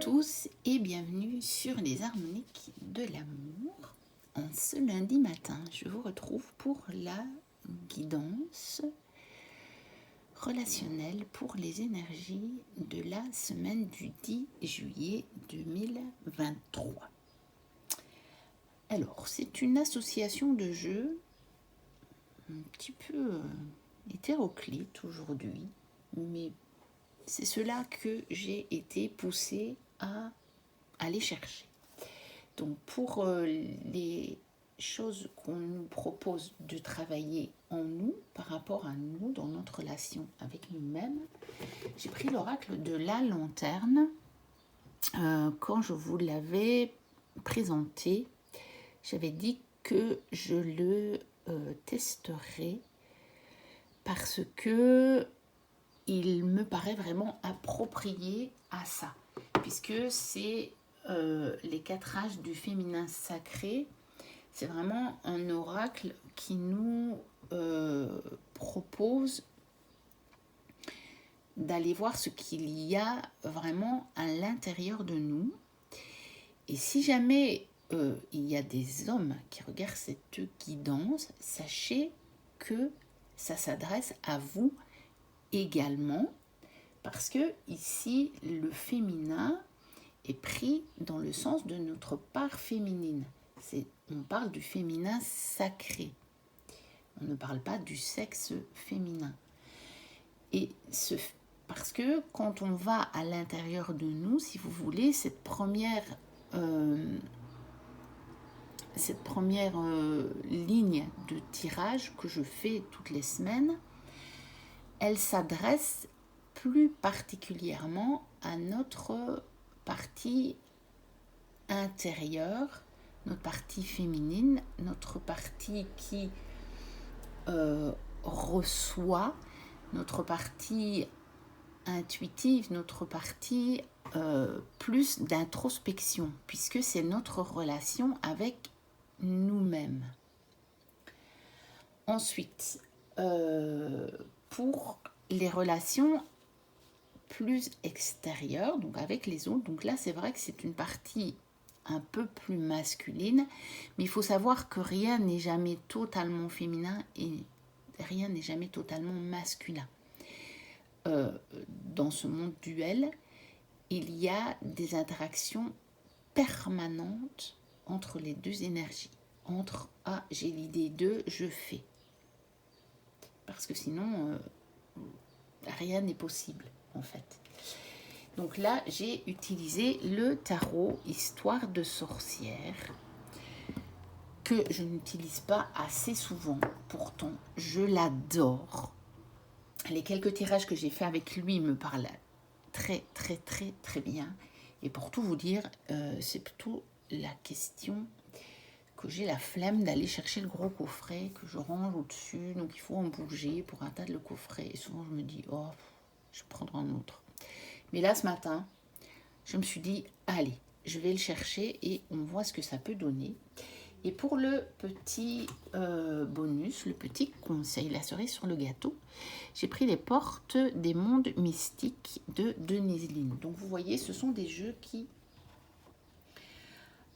tous et bienvenue sur les harmoniques de l'amour. En ce lundi matin, je vous retrouve pour la guidance relationnelle pour les énergies de la semaine du 10 juillet 2023. Alors, c'est une association de jeux un petit peu hétéroclite aujourd'hui, mais c'est cela que j'ai été poussée à aller chercher. Donc pour les choses qu'on nous propose de travailler en nous, par rapport à nous, dans notre relation avec nous-mêmes, j'ai pris l'oracle de la lanterne. Quand je vous l'avais présenté, j'avais dit que je le testerai parce que il me paraît vraiment approprié à ça, puisque c'est les 4 âges du féminin sacré. C'est vraiment un oracle qui nous propose d'aller voir ce qu'il y a vraiment à l'intérieur de nous. Et si jamais il y a des hommes qui regardent cette guidance, sachez que ça s'adresse à vous également, parce que ici le féminin est pris dans le sens de notre part féminine. On parle du féminin sacré, on ne parle pas du sexe féminin. Et parce que quand on va à l'intérieur de nous, si vous voulez, cette première ligne de tirage que je fais toutes les semaines, elle s'adresse plus particulièrement à notre partie intérieure, notre partie féminine, notre partie qui reçoit, notre partie intuitive, notre partie plus d'introspection, puisque c'est notre relation avec nous-mêmes. Ensuite, pour les relations plus extérieures, donc avec les autres, donc là c'est vrai que c'est une partie un peu plus masculine, mais il faut savoir que rien n'est jamais totalement féminin et rien n'est jamais totalement masculin. Dans ce monde duel, il y a des interactions permanentes entre les deux énergies, entre « ah, j'ai l'idée de, je fais », parce que sinon rien n'est possible en fait. Donc là, j'ai utilisé le tarot Histoire de sorcière, que je n'utilise pas assez souvent, pourtant je l'adore. Les quelques tirages que j'ai fait avec lui me parlent très très très très bien. Et pour tout vous dire, c'est plutôt la question que j'ai la flemme d'aller chercher le gros coffret que je range au-dessus, donc il faut en bouger pour atteindre le coffret. Et souvent je me dis, oh, je prendrai un autre. Mais là, ce matin, je me suis dit, allez, je vais le chercher et on voit ce que ça peut donner. Et pour le petit bonus, le petit conseil, la cerise sur le gâteau, j'ai pris les portes des mondes mystiques de Denise Linn. Donc vous voyez, ce sont des jeux qui,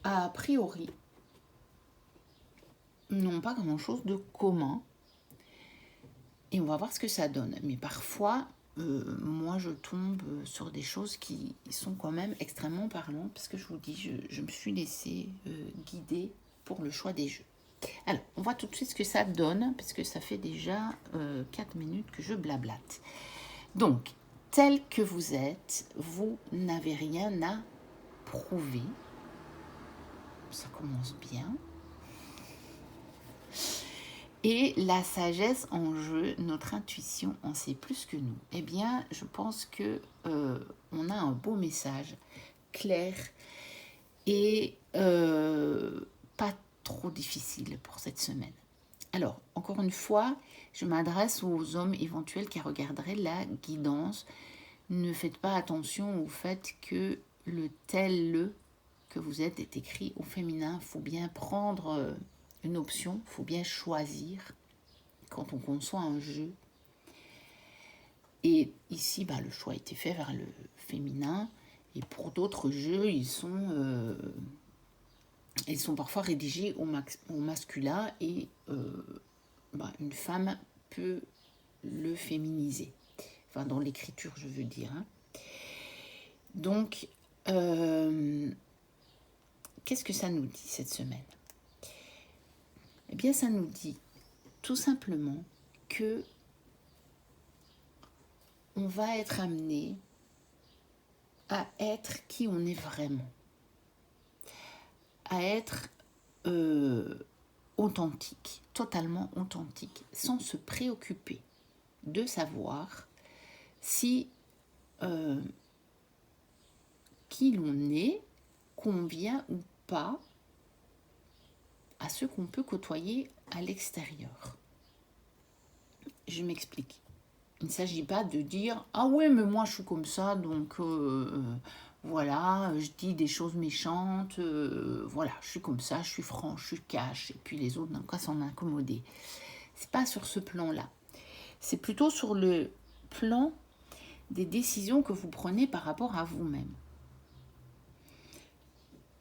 a priori, n'ont pas grand-chose de commun. Et on va voir ce que ça donne. Mais parfois, moi, je tombe sur des choses qui sont quand même extrêmement parlantes, parce que je vous dis, je me suis laissée guider pour le choix des jeux. Alors, on voit tout de suite ce que ça donne, parce que ça fait déjà 4 minutes que je blablate. Donc, tel que vous êtes, vous n'avez rien à prouver. Ça commence bien. Et la sagesse en jeu, notre intuition en sait plus que nous. Eh bien, je pense que on a un beau message clair et pas trop difficile pour cette semaine. Alors, encore une fois, je m'adresse aux hommes éventuels qui regarderaient la guidance. Ne faites pas attention au fait que le tel que vous êtes est écrit au féminin. Il faut bien prendre une option, il faut bien choisir quand on conçoit un jeu. Et ici, le choix a été fait vers le féminin. Et pour d'autres jeux, ils sont parfois rédigés au masculin et une femme peut le féminiser. Enfin, dans l'écriture, je veux dire. Hein. Donc, qu'est-ce que ça nous dit cette semaine? Eh bien, ça nous dit tout simplement que on va être amené à être qui on est vraiment, à être authentique, totalement authentique, sans se préoccuper de savoir si qui l'on est convient ou pas à ce qu'on peut côtoyer à l'extérieur. Je m'explique. Il ne s'agit pas de dire « Ah ouais, mais moi je suis comme ça, donc voilà, je dis des choses méchantes, voilà, je suis comme ça, je suis franc, je suis cash, et puis les autres n'ont qu'à s'en incommoder. » C'est pas sur ce plan-là. C'est plutôt sur le plan des décisions que vous prenez par rapport à vous-même.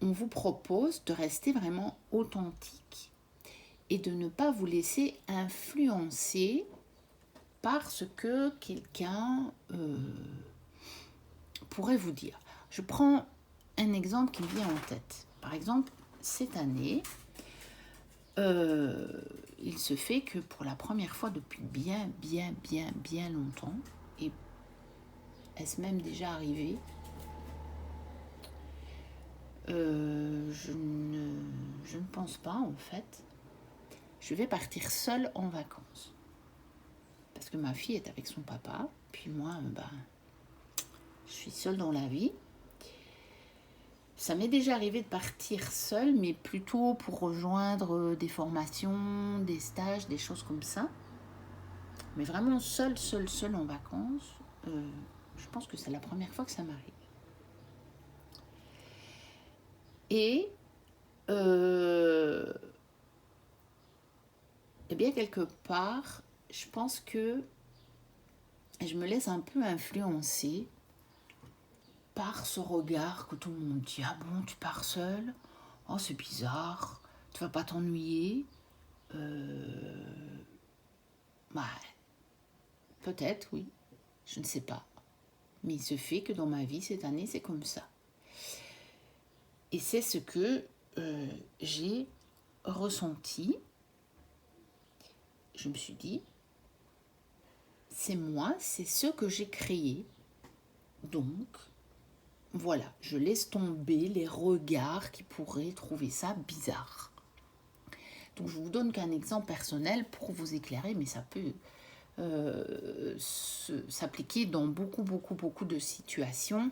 On vous propose de rester vraiment authentique et de ne pas vous laisser influencer par ce que quelqu'un pourrait vous dire. Je prends un exemple qui me vient en tête. Par exemple, cette année, il se fait que pour la première fois depuis bien longtemps, et est-ce même déjà arrivé, je ne pense pas en fait, je vais partir seule en vacances. Parce que ma fille est avec son papa, puis moi, je suis seule dans la vie. Ça m'est déjà arrivé de partir seule, mais plutôt pour rejoindre des formations, des stages, des choses comme ça. Mais vraiment seule en vacances, je pense que c'est la première fois que ça m'arrive. Et eh bien, quelque part, je pense que je me laisse un peu influencer par ce regard que tout le monde dit. Ah bon, tu pars seule? Oh, c'est bizarre. Tu vas pas t'ennuyer? Peut-être, oui. Je ne sais pas. Mais il se fait que dans ma vie, cette année, c'est comme ça. Et c'est ce que j'ai ressenti. Je me suis dit, c'est moi, c'est ce que j'ai créé. Donc, voilà, je laisse tomber les regards qui pourraient trouver ça bizarre. Donc, je vous donne qu'un exemple personnel pour vous éclairer, mais ça peut s'appliquer dans beaucoup de situations.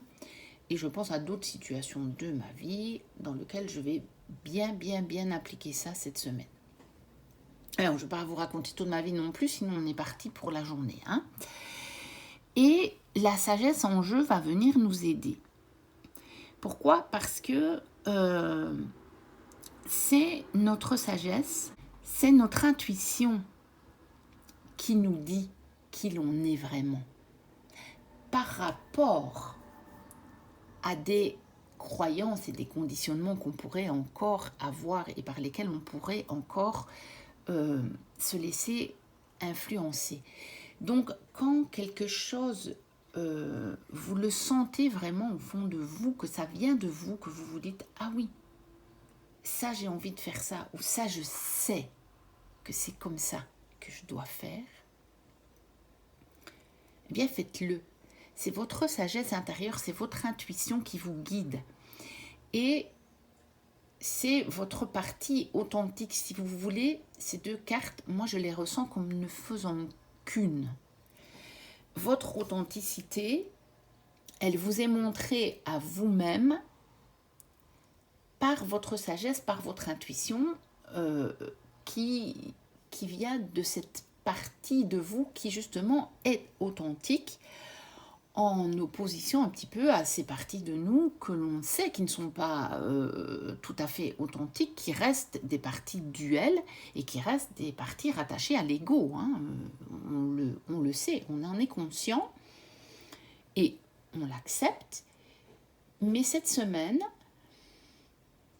Et je pense à d'autres situations de ma vie dans lesquelles je vais bien appliquer ça cette semaine. Alors, je ne vais pas vous raconter toute ma vie non plus, sinon on est parti pour la journée. Hein. Et la sagesse en jeu va venir nous aider. Pourquoi? Parce que c'est notre sagesse, c'est notre intuition qui nous dit qui l'on est vraiment. Par rapport à des croyances et des conditionnements qu'on pourrait encore avoir et par lesquels on pourrait encore se laisser influencer. Donc, quand quelque chose, vous le sentez vraiment au fond de vous, que ça vient de vous, que vous vous dites « Ah oui, ça j'ai envie de faire ça » ou « Ça je sais que c'est comme ça que je dois faire », eh bien faites-le. C'est votre sagesse intérieure, c'est votre intuition qui vous guide. Et c'est votre partie authentique. Si vous voulez, ces deux cartes, moi je les ressens comme ne faisant qu'une. Votre authenticité, elle vous est montrée à vous-même par votre sagesse, par votre intuition qui vient de cette partie de vous qui justement est authentique, en opposition un petit peu à ces parties de nous que l'on sait qui ne sont pas tout à fait authentiques, qui restent des parties duelles et qui restent des parties rattachées à l'ego. Hein. On le sait, on en est conscient et on l'accepte. Mais cette semaine,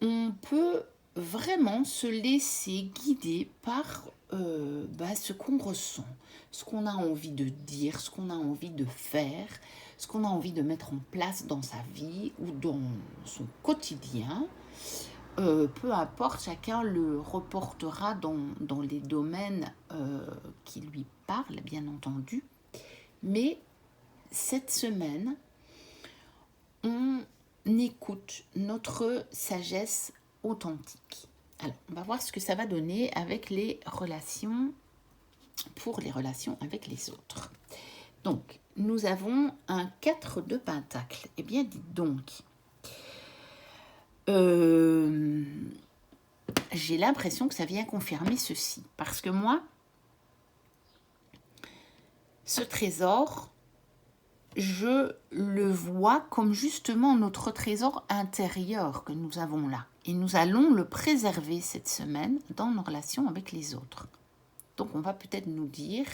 on peut vraiment se laisser guider par ce qu'on ressent, ce qu'on a envie de dire, ce qu'on a envie de faire, ce qu'on a envie de mettre en place dans sa vie ou dans son quotidien. Peu importe, chacun le reportera dans les domaines qui lui parlent, bien entendu. Mais cette semaine, on écoute notre sagesse authentique. Alors, on va voir ce que ça va donner avec les relations, pour les relations avec les autres. Donc, nous avons un 4 de Pentacle. Eh bien, dites donc, j'ai l'impression que ça vient confirmer ceci. Parce que moi, ce trésor, je le vois comme justement notre trésor intérieur que nous avons là. Et nous allons le préserver cette semaine dans nos relations avec les autres. Donc on va peut-être nous dire,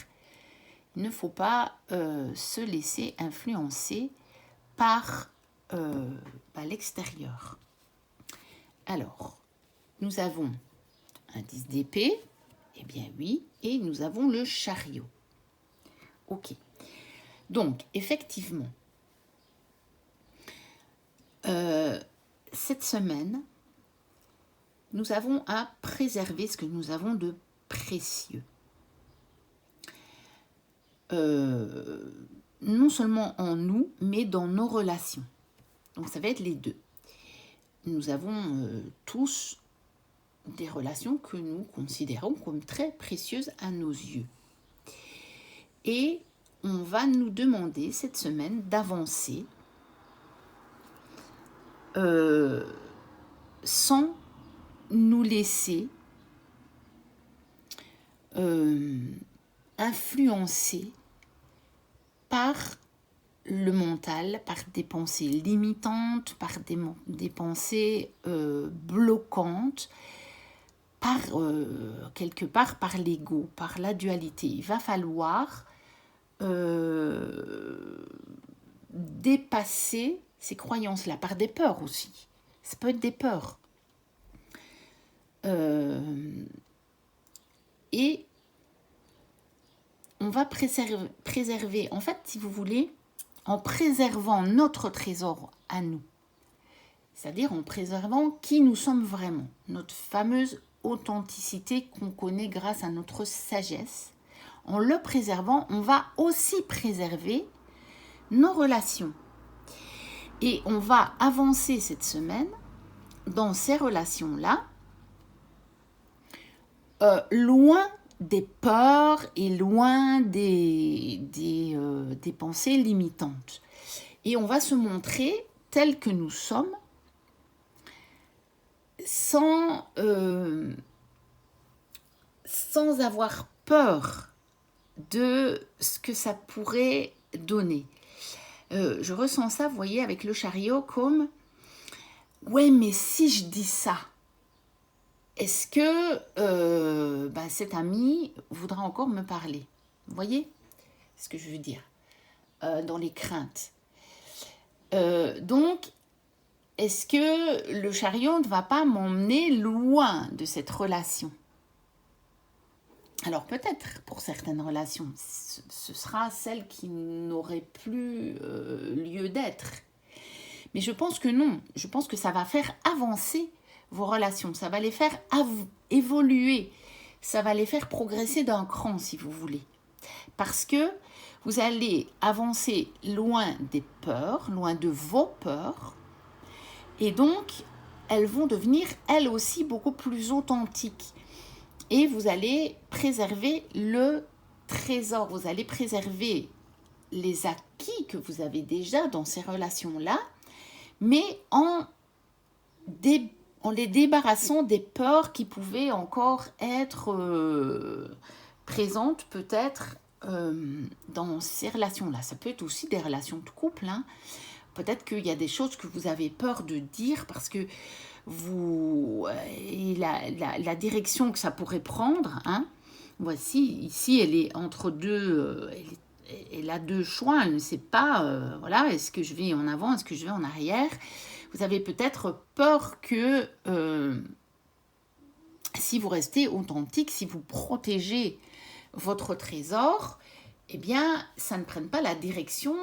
il ne faut pas se laisser influencer par l'extérieur. Alors, nous avons un 10 d'épée, eh bien oui, et nous avons le chariot. Ok. Donc, effectivement, cette semaine, nous avons à préserver ce que nous avons de précieux. Non seulement en nous, mais dans nos relations. Donc, ça va être les deux. Nous avons tous des relations que nous considérons comme très précieuses à nos yeux. Et on va nous demander cette semaine d'avancer sans nous laisser influencer par le mental, par des pensées limitantes, par des pensées bloquantes, par quelque part par l'ego, par la dualité. Il va falloir dépasser ces croyances-là, par des peurs aussi. Ça peut être des peurs. Et on va préserver, en fait, si vous voulez, en préservant notre trésor à nous. C'est-à-dire en préservant qui nous sommes vraiment, notre fameuse authenticité qu'on connaît grâce à notre sagesse. En le préservant, on va aussi préserver nos relations. Et on va avancer cette semaine dans ces relations-là, loin des peurs et loin des pensées limitantes. Et on va se montrer tels que nous sommes, sans avoir peur de ce que ça pourrait donner. Je ressens ça, vous voyez, avec le chariot comme « Ouais, mais si je dis ça, est-ce que cet ami voudra encore me parler ?» Vous voyez ce que je veux dire dans les craintes. Donc, est-ce que le chariot ne va pas m'emmener loin de cette relation ? Alors peut-être pour certaines relations, ce sera celle qui n'aurait plus lieu d'être. Mais je pense que non, je pense que ça va faire avancer vos relations, ça va les faire évoluer, ça va les faire progresser d'un cran si vous voulez. Parce que vous allez avancer loin des peurs, loin de vos peurs, et donc elles vont devenir elles aussi beaucoup plus authentiques. Et vous allez préserver le trésor, vous allez préserver les acquis que vous avez déjà dans ces relations-là, mais en les débarrassant des peurs qui pouvaient encore être présentes peut-être dans ces relations-là. Ça peut être aussi des relations de couple, hein. Peut-être qu'il y a des choses que vous avez peur de dire parce que la direction que ça pourrait prendre, hein, voici, ici, elle est entre deux, elle a deux choix, elle ne sait pas, voilà, est-ce que je vais en avant, est-ce que je vais en arrière. Vous avez peut-être peur que si vous restez authentique, si vous protégez votre trésor, eh bien, ça ne prenne pas la direction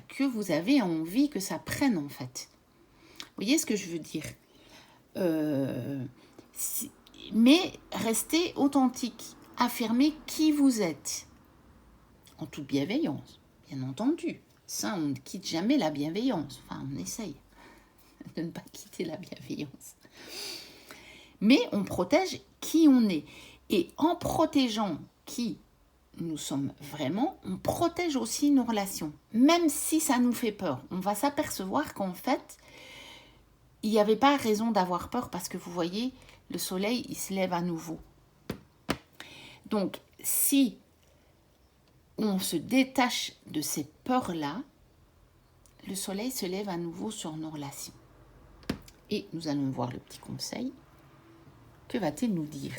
que vous avez envie que ça prenne, en fait. Vous voyez ce que je veux dire? Mais restez authentique, affirmez qui vous êtes, en toute bienveillance, bien entendu. Ça, on ne quitte jamais la bienveillance. Enfin, on essaye de ne pas quitter la bienveillance. Mais on protège qui on est. Et en protégeant qui nous sommes vraiment, on protège aussi nos relations. Même si ça nous fait peur, on va s'apercevoir qu'en fait, il n'y avait pas raison d'avoir peur parce que vous voyez, le soleil, il se lève à nouveau. Donc, si on se détache de cette peur-là, le soleil se lève à nouveau sur nos relations. Et nous allons voir le petit conseil. Que va-t-il nous dire?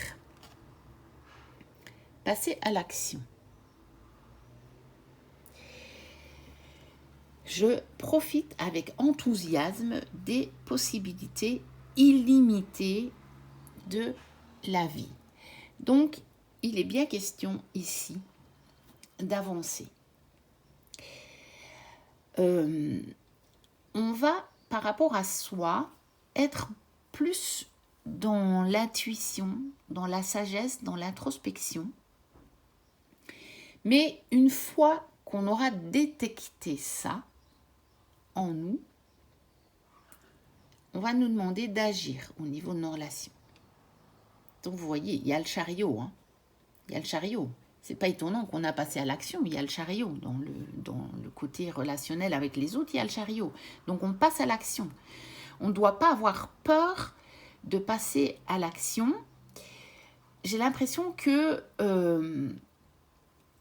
Passer à l'action. Je profite avec enthousiasme des possibilités illimitées de la vie. Donc, il est bien question ici d'avancer. On va, par rapport à soi, être plus dans l'intuition, dans la sagesse, dans l'introspection. Mais une fois qu'on aura détecté ça en nous, on va nous demander d'agir au niveau de nos relations. Donc vous voyez, il y a le chariot. Il y a le chariot. C'est pas étonnant qu'on a passé à l'action, il y a le chariot. Dans le côté relationnel avec les autres, il y a le chariot. Donc on passe à l'action. On ne doit pas avoir peur de passer à l'action. J'ai l'impression que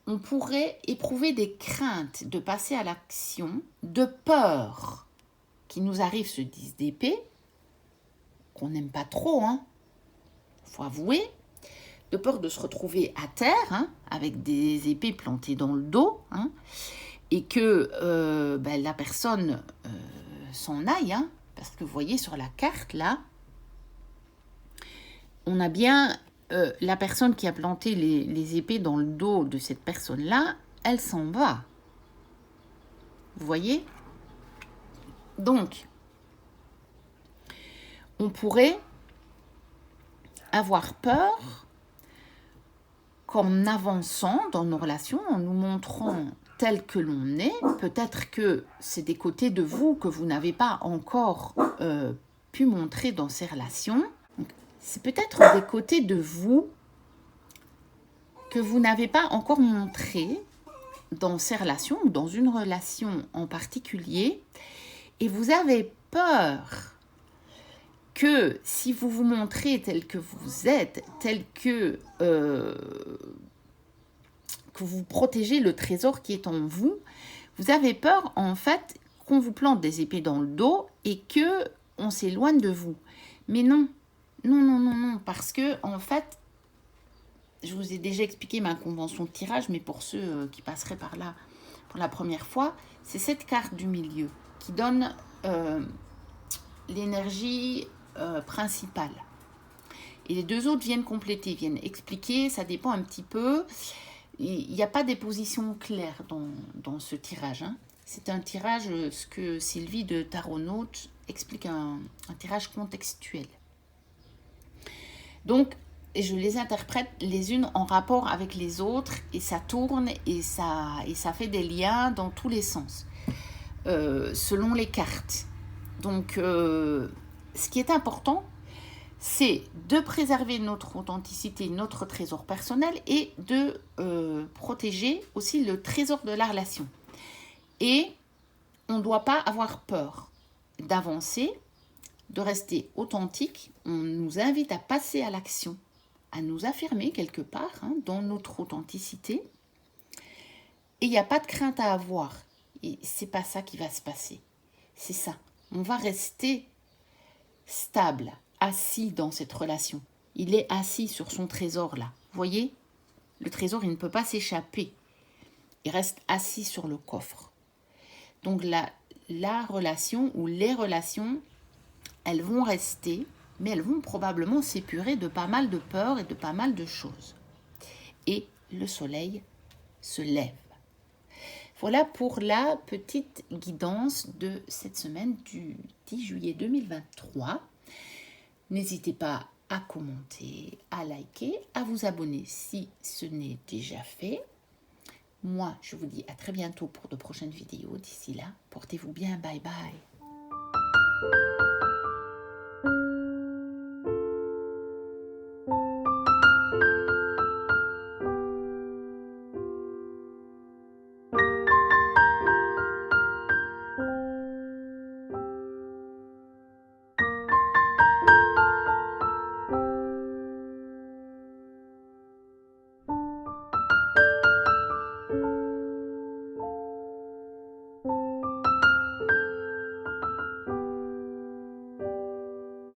on pourrait éprouver des craintes de passer à l'action, de peur qu'il nous arrive ce 10 d'épée, qu'on n'aime pas trop, faut avouer, de peur de se retrouver à terre, avec des épées plantées dans le dos, et que la personne s'en aille, parce que vous voyez sur la carte, là, on a bien la personne qui a planté les épées dans le dos de cette personne-là, elle s'en va. Vous voyez? Donc, on pourrait avoir peur qu'en avançant dans nos relations, en nous montrant tel que l'on est, peut-être que c'est des côtés de vous que vous n'avez pas encore pu montrer dans ces relations. C'est peut-être des côtés de vous que vous n'avez pas encore montré dans ces relations ou dans une relation en particulier. Et vous avez peur que si vous vous montrez tel que vous êtes, tel que vous protégez le trésor qui est en vous, vous avez peur en fait qu'on vous plante des épées dans le dos et qu'on s'éloigne de vous. Mais non. Non, parce que, en fait, je vous ai déjà expliqué ma convention de tirage, mais pour ceux qui passeraient par là pour la première fois, c'est cette carte du milieu qui donne l'énergie principale. Et les deux autres viennent compléter, viennent expliquer, ça dépend un petit peu. Il n'y a pas des positions claires dans ce tirage. C'est un tirage, ce que Sylvie de Taronaute explique, un tirage contextuel. Donc, je les interprète les unes en rapport avec les autres et ça tourne et ça fait des liens dans tous les sens, selon les cartes. Donc, ce qui est important, c'est de préserver notre authenticité, notre trésor personnel et de protéger aussi le trésor de la relation. Et on ne doit pas avoir peur d'avancer, de rester authentique. On nous invite à passer à l'action, à nous affirmer quelque part dans notre authenticité. Et il n'y a pas de crainte à avoir. Et c'est pas ça qui va se passer. C'est ça. On va rester stable, assis dans cette relation. Il est assis sur son trésor là. Vous voyez? Le trésor, il ne peut pas s'échapper. il reste assis sur le coffre. Donc la relation ou les relations, elles vont rester, mais elles vont probablement s'épurer de pas mal de peurs et de pas mal de choses. Et le soleil se lève. Voilà pour la petite guidance de cette semaine du 10 juillet 2023. N'hésitez pas à commenter, à liker, à vous abonner si ce n'est déjà fait. Moi, je vous dis à très bientôt pour de prochaines vidéos. D'ici là, portez-vous bien. Bye bye.